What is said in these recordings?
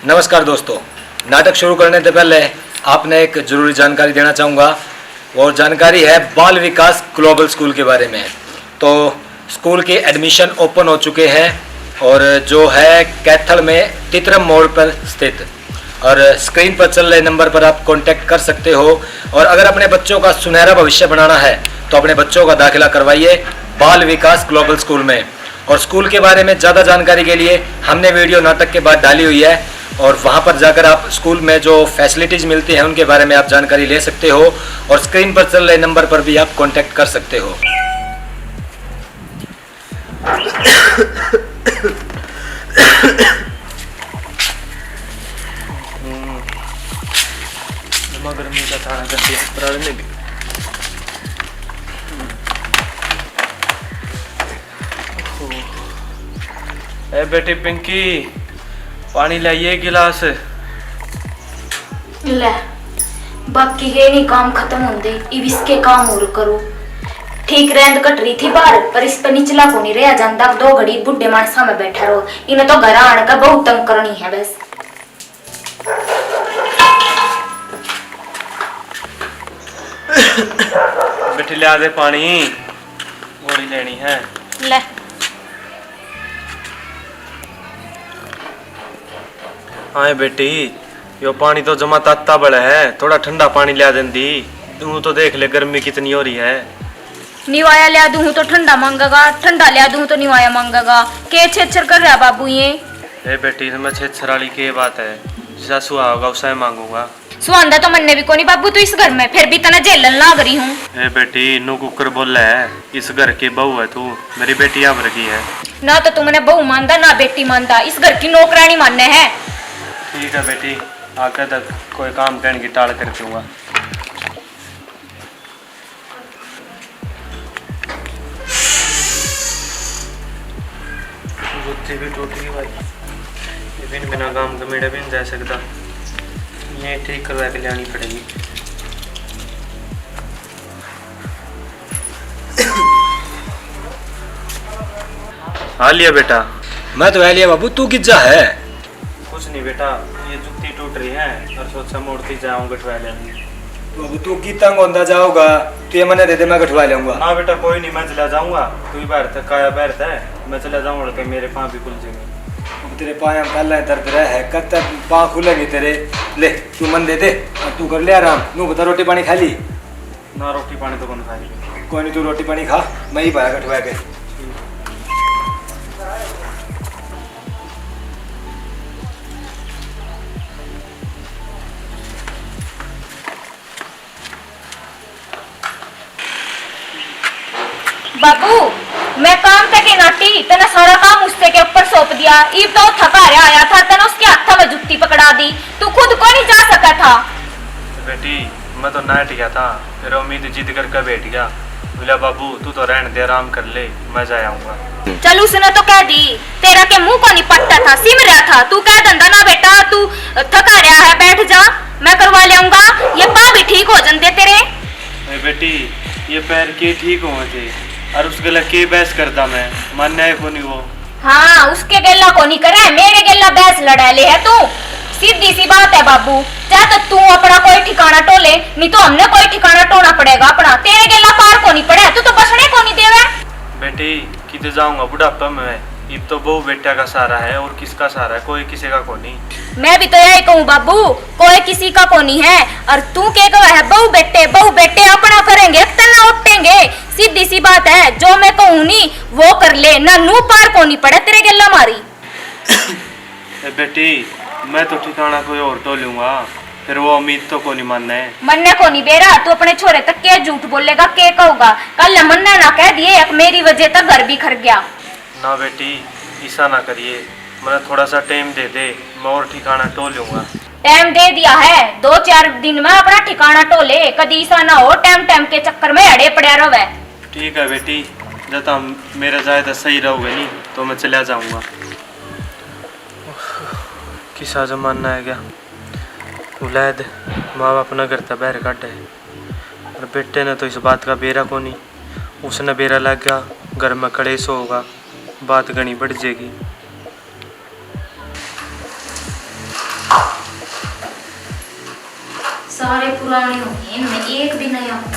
नमस्कार दोस्तों, नाटक शुरू करने से पहले आपने एक ज़रूरी जानकारी देना चाहूँगा। वो जानकारी है बाल विकास ग्लोबल स्कूल के बारे में। तो स्कूल के एडमिशन ओपन हो चुके हैं और जो है कैथल में तितरम मोड़ पर स्थित, और स्क्रीन पर चल रहे नंबर पर आप कांटेक्ट कर सकते हो। और अगर अपने बच्चों का सुनहरा भविष्य बनाना है तो अपने बच्चों का दाखिला करवाइए बाल विकास ग्लोबल स्कूल में। और स्कूल के बारे में ज़्यादा जानकारी के लिए हमने वीडियो नाटक के बाद डाली हुई है, और वहाँ पर जाकर आप स्कूल में जो फैसिलिटीज़ मिलती हैं उनके बारे में आप जानकारी ले सकते हो। और स्क्रीन पर चल रहे नंबर पर भी आप कांटेक्ट कर सकते हो। गर्मी का थाना करती है ए बेटी पिंकी, पानी लाइए गिलास। ले बाकी है नहीं काम खत्म होंदे, इब इसके काम और करो। ठीक रैंद कट रही थी बाहर, पर इस पर निचला को नहीं रहा जानता। 2 घड़ी बुढ़े मानसा में बैठा रहो, इन्हें तो घर आने का बहुत तंग करनी है बस। बेटी लिया दे पानी, गोली लेनी है। ले हाँ बेटी, यो पानी तो जमा ताता बड़ा है, थोड़ा ठंडा पानी लिया देंदी। तू तो देख ले गर्मी कितनी हो रही है। निवाया लिया दूं तो ठंडा मांगेगा, ठंडा लिया दूं तो निवाया मांगेगा। के छेछर कर रहा बाबू ये? ए बेटी, मैं छेछर वाली की बात है, जैसा सुहा होगा उसे मांगूंगा। सुहांदा तो मनने भी कोनी बाबू तू इस घर में, फिर भी तना झेलन लाग रही हूँ। ए बेटी, नू कुकर बोला है, इस घर की बहू है तू, मेरी बेटी यहाँ की है। ना तो तुमने बहू मानता ना बेटी मानता, इस घर की नौकरानी मानने है। ठीक है बेटी, आकर तक कोई काम करने की टाल कर दूंगा। बुद्धि भी टूट गई भाई, ये बिन बिना काम के मेरे भी नहीं जा सकता, ये ठीक करवा के लानी पड़ेगी। हाँ लिया बेटा। मैं तो लिया बाबू, तू किज्जा है? कुछ नहीं बेटा, ये जुत्ती टूट रही है और सोचा मोड़ती जाऊँ गठवा लेंगे। बाबू तू की तंग होता जाओगा, तू ये मने दे दे, मैं गठवा लूंगा। हाँ बेटा कोई नहीं, मैं चला जाऊंगा, तू ही बाहर तक काया बैठता है, मैं चला जाऊंगा तो मेरे पाँव भी खुल जाएंगे। तेरे पाँव में पहले दर्द रहा है, कब तक पाँव खुलेंगे तेरे? ले तू मन दे दे और तू कर ले आराम। नू बता रोटी पानी खा ली? ना रोटी पानी तो कौन खाई। कोई नहीं, तू रोटी पानी खा, मैं ही पाया गठवा के। बाबू मैं काम तक नाटी, तना सारा काम उससे के ऊपर सौंप दिया। इब तो थका आया था, तना उसके हाथ में जुत्ती पकड़ा दी, तू खुद को नहीं जा सका था। बेटी मैं तो नाट गया था, फिर उम्मीद जिद करके बैठ गया। बोला बाबू तू तो रहने दे, आराम कर ले, मैं जा आऊंगा। चल उसने तो कह दी, तेरा के मुंह को नहीं पटता था, सिम रहा था। तू कह धंधा ना बेटा, तू थका रहा है, बैठ जा, मैं करवा लेऊंगा। ये पाँव भी ठीक हो जाते तेरे। बेटी ये पैर के ठीक हुए थे, और उसके लिए के बहस करता मैं, मानना है को नहीं वो। हाँ उसके गेला को नहीं करे, मेरे गेला बहस लड़ा ले है तू। सीधी सी बात है बाबू, चाहे तो तू अपना कोई ठिकाना टोले, नहीं तो हमने कोई ठिकाना टोना पड़ेगा अपना। तेरे गेला पार को नहीं पड़े, तू तो बसने को नहीं देवे। बेटी किधर जाऊंगा बुढ़ापा में, इब तो बहु बेटा का सहारा है, और किसका सहारा है, कोई किसी का को नहीं। मैं भी तो यही कहूँ बाबू, कोई किसी का को नहीं है। और तू क्या कहा है, बहु बेटे अपना करेंगे तना उठेंगे। सीधी सी बात है, जो मैं कहूँ नहीं वो कर ले, ना नू पार को नहीं पड़े तेरे गेला मारी। बेटी मैं तो ठिकाना कोई और तो लूंगा, फिर वो उम्मीद तो को नहीं मानना है। मन्ने को नहीं बेरा, तू अपने छोरे तक के झूठ बोलेगा, के कहूगा। कल मन्ना ना कह दिए एक मेरी वजह तक घर भी खर गया। ना बेटी ऐसा ना करिए, मैं थोड़ा सा टाइम दे दे, मैं और ठिकाना टो लूंगा। टाइम दे दिया है, 2-4 दिन में अपना ठिकाना टोले, कदी ऐसा ना हो टाइम के चक्कर में अड़े पड़ा रहे। ठीक है बेटी, जब मेरा जायदा सही रहोगे नहीं तो मैं चला जाऊंगा। किसा जमाना है क्या, उलैद माँ बाप न करता बहर काटे, और बेटे ने तो इस बात का बेरा को नहीं, उसने बेरा लग गया घर में कलेश होगा, बात घनी बढ़ जाएगी। सारे पुराने हो गए, इनमें एक भी नया हो।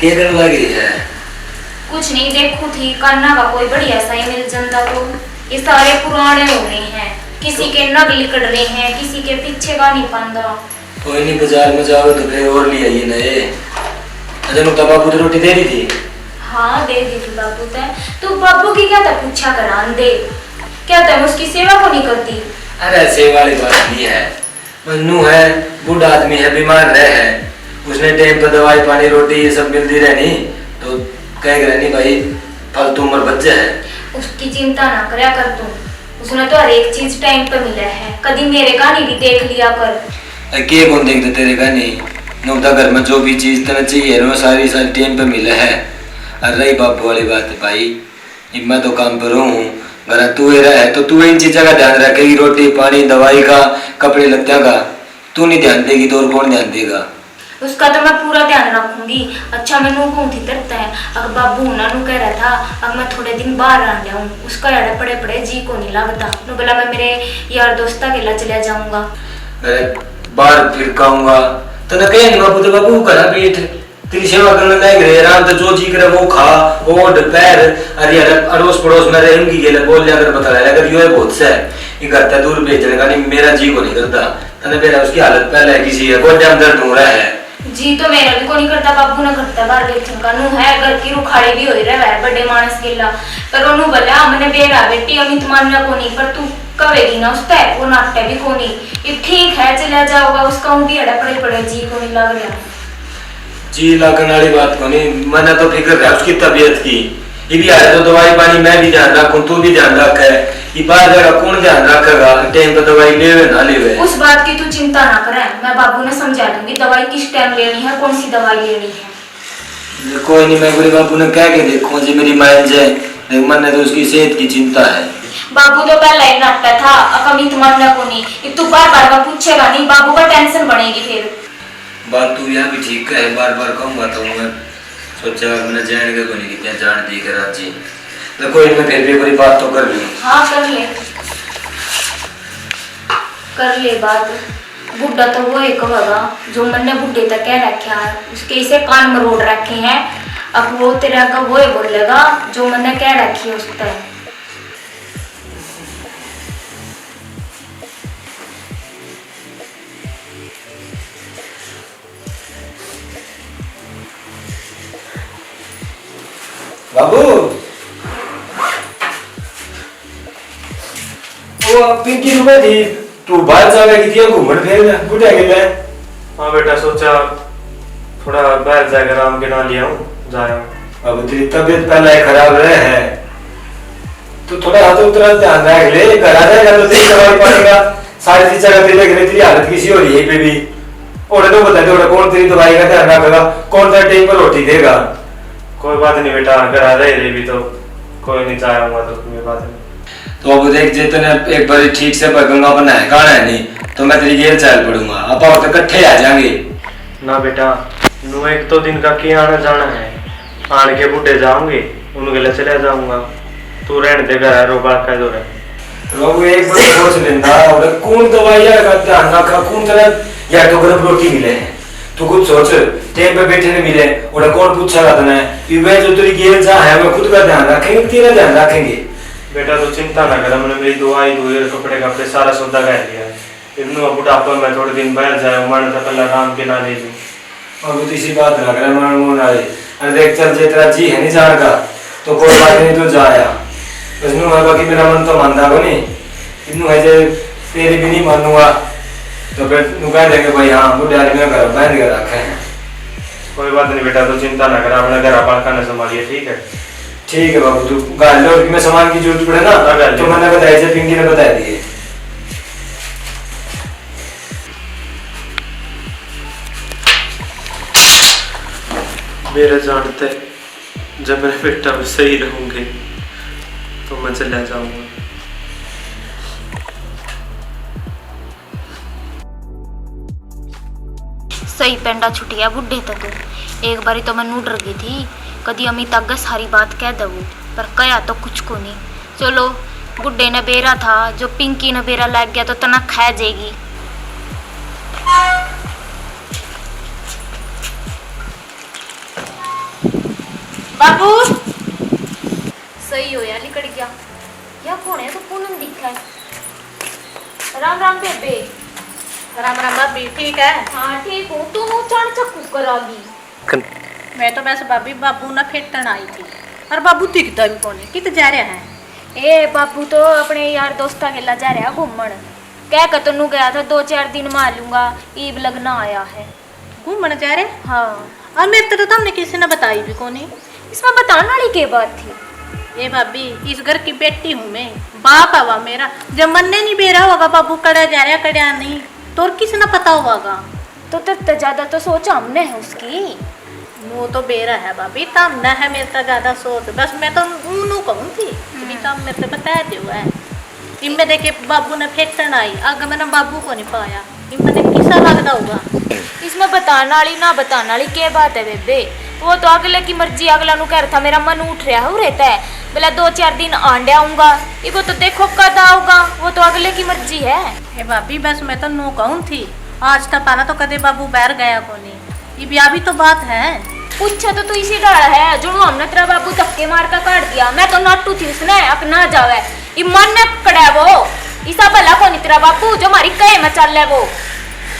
केरल लगी है। कुछ नहीं, देखो थी करना का कोई बढ़िया सा ही मिल जाता तो। ये सारे पुराने हो गए हैं, किसी के नग लिकड़ रहे हैं, किसी के पीछे का नहीं पांदा। कोई नहीं, बाजार में जाओ तो फिर और ले आइए नए। अजय नुकता बाबू तो रोटी दे दी थी। हाँ दे दी थी बाबू ते। तू बाबू की क्या था पूछा करान दे, क्या तुम उसकी सेवा को नहीं करती? अरे सेवा वाली बात नहीं है, मन्नू है बूढ़ा आदमी है, बीमार रहे है, उसने टाइम पर दवाई पानी रोटी ये सब मिलती रहनी तो कह रहनी भाई फालतू उम्र बच्चे है। उसकी चिंता ना करया कर तू, उसने तो हर एक चीज टाइम पे मिला है। कभी मेरे कहानी भी देख लिया कर। के कौन देखते तेरे कहानी? नौता घर में जो भी चीज तेना चाहिए वो सारी टाइम पे मिले है। और रही बापू वाली बात है भाई, मैं तो काम पर हूँ, घर तू ही रहे तो तू इन चीजों का ध्यान रखेगी, रोटी पानी दवाई का कपड़े लत्ते का। तू नहीं ध्यान देगी तो और कौन ध्यान देगा? उसका तो मैं पूरा ध्यान रखूंगी। अच्छा मैं नू कौन थी तरता है, अगर बाबू ना नू कह रहा था अब मैं थोड़े दिन बाहर आ जाऊं, उसका यार पड़े पड़े जी को नहीं लगता। नू बोला मैं मेरे यार दोस्ता के ला चले जाऊंगा। अरे बाहर फिर कहूंगा तो न कहे बाबू तो बाबू करा बैठ तेरी सेवा करने नहीं गए, आराम तो जो जी करे वो खा ओढ़ पैर। अरे यार अड़ोस पड़ोस में रहेंगी गेले बोल लिया कर बता रहा अगर यो है बहुत से ये करता दूर भेजने का नहीं, मेरा जी को नहीं करता। तने मेरा उसकी हालत पहले किसी है गोड्याम दर्द हो रहा है। जी तो मेरा भी को नहीं करता, बाबू ने करता बाहर बेचन का। नू है घर की रुखाड़ी भी हो रहा है बड़े मानस गेला, पर ओनू बोला हमने बेरा बेटी अमित मानना को नहीं, पर तू कवेगी ना उसका वो नाट्य भी को नहीं। ये ठीक है चला जाओगा, उसका भी अड़ा पड़े पड़े जी को नहीं लग रहा। जी लगने वाली बात को नहीं, मैंने तो फिक्र है उसकी तबीयत की। ये भी आया तो दवाई पानी मैं भी ध्यान रखूं, तू भी ध्यान रख है। ये बाहर जगह कौन ध्यान रखेगा, टाइम पे दवाई लेवे ना लेवे। उस बात की तू चिंता ना करे, मैं बाबू ने समझा दूंगी दवाई किस टाइम लेनी है, कौन सी दवाई लेनी है। कोई नहीं, मैं बोले बाबू ने कह के देखो जी मेरी मान जाए, मन तो उसकी सेहत की चिंता है। बाबू तो पहले ही नाटता था अकमित मानना को नहीं, तू बार बार पूछेगा नहीं, बाबू का टेंशन बढ़ेगी फिर। बात तू यहाँ भी ठीक है, बार बार कहूँगा तो मैं सोचा मैंने जान के को नहीं कितना जान दी कर राजी तो कोई मैं फिर भी कोई बात तो कर लूँ। हाँ कर ले बात। बुढ़ा तो वो एक होगा जो मैंने बुढ़े तक कह रखा है, उसके इसे कान मरोड़ रखे हैं। अब वो तेरा का वो ही बोलेगा जो मैंने कह रखी है उस तक। बाबू वो पिंकी रुपए थी तू बाहर जावे की थी घूमन फिर बुढ़ा गेले। हाँ बेटा सोचा थोड़ा बाहर जाकर आराम के ना लिया हूँ जाया। अब तेरी तबीयत पहले खराब रहे है तो थोड़ा हाथ उतरा ध्यान रख ले, घर आ जाएगा तो तेरी दवाई पड़ेगा सारी चीज जगह तेरे लग तेरी हालत किसी हो रही है पे भी और तो बता दे कौन तेरी दवाई का ध्यान रखेगा, कौन तेरे टाइम पर रोटी देगा। कोई बात नहीं बेटा, अगर आ रहे भी तो कोई नहीं चाहूंगा तो कोई बात नहीं। तो अब देख जे तने एक बार ठीक से गंगा बनाए गाना है नहीं तो मैं तेरी गेर चाल पड़ूंगा, अब और तो इकट्ठे आ जाएंगे ना बेटा। नू एक तो दिन का क्या आना जाना है, आन के बूढ़े जाऊंगे उनके लिए चले जाऊंगा, तू रहने दे घर रोबा का दो लोग एक बार सोच लेंदा और कौन दवाई का ध्यान रखा कौन तेरा या तो गर्म रोटी मिले तू खुद सोच टाइम पे बैठे नहीं मिले और कौन पूछेगा तने कि वे जो तेरी गेर जा है मैं खुद का ध्यान रखेंगे तेरा ध्यान रखेंगे। बेटा तो चिंता ना कर, मैंने मेरी दवाई धोई कपड़े कपड़े सारा सौदा कर लिया है। इतना बुढ़ापा में थोड़े दिन बाहर जाए मन तो पहले आराम के ना ले लूँ। और तो इसी बात लग रहा है मन आए अरे देख चल जे तेरा जी है नहीं जाने का तो कोई बात नहीं तो जाया इसमें है बाकी मेरा मन तो मानता को नहीं इतनू है जे तेरी भी नहीं मानूंगा तो फिर तू कह देंगे भाई हाँ बुढ़े आदमी घर बांध के रखे हैं। कोई बात नहीं बेटा, तो चिंता ना कर, अपना घर आप खाना संभालिए ठीक है। ठीक है बाबू, तू गाल लो मैं सामान की जरूरत पड़े ना तो मैंने बताया थे पिंकी ने बता दिए। मेरे जानते जब मेरे बेटा सही रहूंगे तो मैं चला जाऊंगा। सही पेंडा छुटिया बुढ़े तक। एक बारी तो मैं नू डर गई थी कदी अमित आगे सारी बात कह दू पर कया तो कुछ को नहीं। चलो बुड्ढे ने बेरा था, जो पिंकी ने बेरा लग गया तो तना खा जाएगी। बाबू सही हो यार, निकल गया। या कौन है? तो पूनम दिखा है। राम राम बेबे। राम राम भाभी, ठीक है? हाँ ठीक हूँ। तू चढ़ चक्कू करा दी। मैं तो बस भाभी बाबू ना फेटन आई थी, और बाबू दिखता भी कौन है, कित जा रहा है? ए बाबू तो अपने यार दोस्ता के ला जा रहा घूमन। कह कर तनु गया था 2-4 दिन में आ लूंगा, ईब लगना आया है। घूमने जा रहे? हाँ। और मेरे तो तुमने किसी ने बताई भी कौन है। इसमें बताने वाली क्या बात थी? ए भाभी, इस घर की बेटी हूँ मैं, बाप हवा मेरा। जब मन ने नहीं बेरा होगा बाबू कड़ा जा रहा कड़ा नहीं, तो और किसी ने पता होगा? तो तब ज्यादा तो सोच हमने है उसकी। वो तो बेरा है भाभी, तम न है मेरे तो ज्यादा सोच। बस मैं तो ऊनू कहूँ थी कि तम मेरे को बता दो है। इनमें देखे बाबू ने फेटन आई, अगर मैंने बाबू को नहीं पाया, इनमें देख किसा लगता होगा। इसमें बताने वाली ना बताने वाली क्या बात है बेबे? वो तो अगले की मर्जी, अगला नु कह रहा था मेरा मन उठ रहा है रहता है, बोला 2-4 दिन आंडे आऊंगा। ये वो तो देखो कद आऊंगा, वो तो अगले की मर्जी है। ए भाभी बस मैं तो नो कहूँ थी, आज तक पाना तो कदे बाबू बाहर गया को नहीं। ये ब्याह भी तो बात है। पूछा तो तू इसी डाला है जो हमने तेरा बाबू धक्के मार कर काट दिया। मैं तो नाटू थी उसने अब ना जावे, ये मन ने पकड़ा वो इसा भला को नहीं तेरा बापू जो हमारी कहे में चल है वो।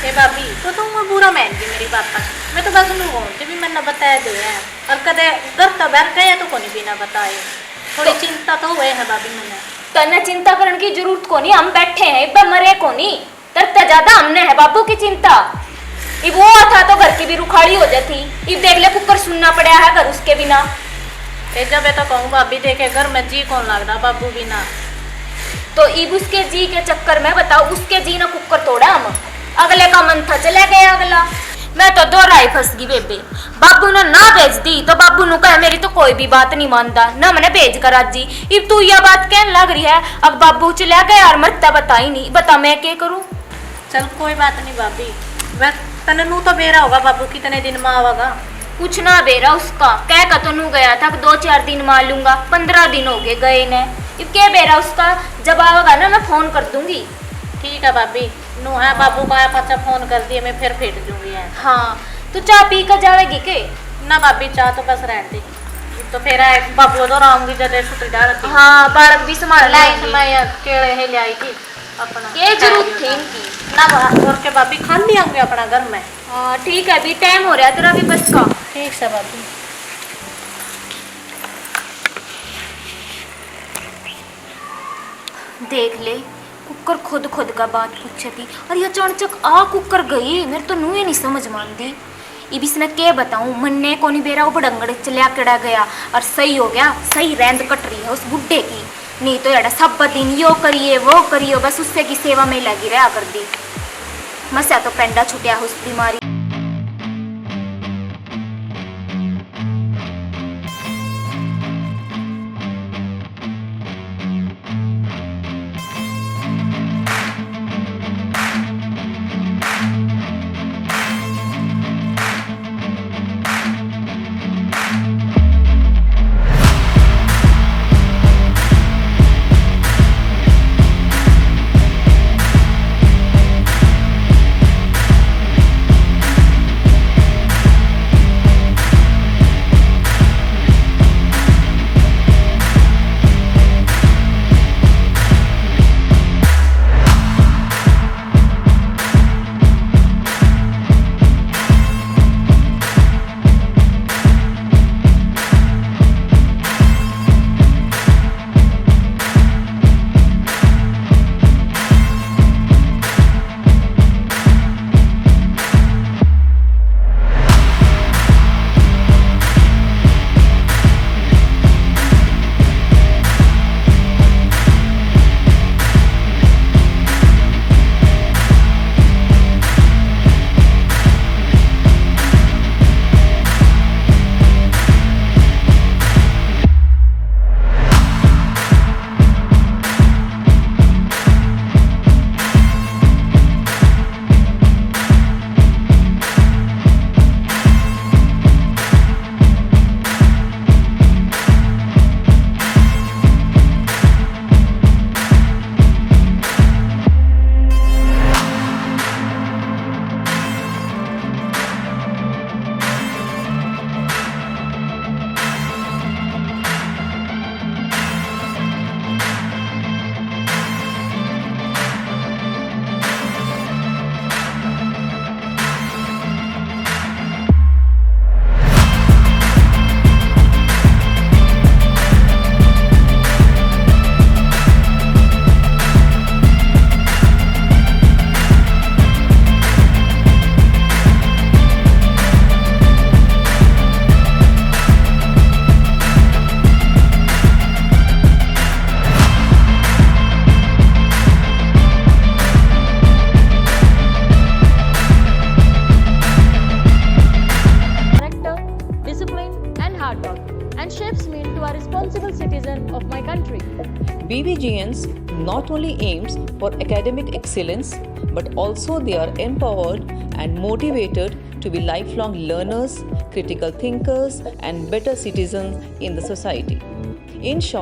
ए भाभी तो तुम वो बुरा मान गई मेरी बात का। मैं तो बस नो कहूँ भी मैंने बताया दो है, और कदे घर तो बाहर गया तो कोनी बिना बताए। थोड़ी चिंता तो हुए है भाभी मैंने। तने चिंता करने की जरूरत को नहीं, हम बैठे हैं इब्बा मरे को नहीं। तरता ज्यादा हमने है बाबू की चिंता। इब वो था तो घर की भी रुखाड़ी हो जाती। इब देख ले कुकर सुनना पड़ा है घर उसके बिना। ए जब मैं तो कहूँ भाभी देखे घर में जी कौन लग रहा बाबू बिना। तो इब उसके जी के चक्कर में बताओ, उसके जी ने कुकर तोड़ा हम, अगले का मन था चला गया अगला। मैं तो दोहराई फंस गई बेबे। बाबू ने ना भेज दी तो बाबू नु कहे मेरी तो कोई भी बात नहीं मानता ना, मैंने भेज कर आज जी। इब तू यह बात कहने लग रही है, अब बाबू चला गया और मरता बताई नहीं, बता मैं क्या करूं? चल कोई बात नहीं भाभी, बस तने नू तो बेरा होगा बाबू कितने दिन में आवागा। कुछ ना बेरा उसका, कह का तो नू गया था 2-4 दिन में आ लूंगा, 15 दिन हो गए गए ने। इब क्या बेरा उसका, जब आवेगा ना मैं फोन कर दूंगी। ठीक है भाभी, नू है बाबू का पचा फोन कर दिए, मैं फिर फेट दूंगी है। हाँ तो चाय पी कर जाएगी के? ना भाभी चाह तो बस रहने दी, तो फिर बाबू तो आऊंगी जब छुट्टी डाल दी। हाँ बालक भी संभाल लाई मैं केड़े है ले आई थी अपना, ये जरूरत थी इनकी। ना और के भाभी खाली आऊंगे अपना घर में। हाँ ठीक है, अभी टाइम हो रहा है तेरा भी बस का। ठीक से भाभी। देख ले कुकर खुद का बात पूछे थी और ये अचानक आ कुकर गई, मेरे तो नूहे नहीं समझ मानती। इब इसने क्या बताऊं, मन ने को नहीं बेरा वो बड़ंगड़ चलिया कड़ा गया और सही हो गया। सही रैंद कट रही है उस बुड्ढे की, नहीं तो यार सब दिन यो करिए वो करिए, बस उससे की सेवा में लगी रहा कर दी। मसा तो पेंडा छुटिया उस बीमारी। makes me into a responsible citizen of my country. BVGNs not only aims for academic excellence, but also they are empowered and motivated to be lifelong learners, critical thinkers, and better citizens in the society. In short,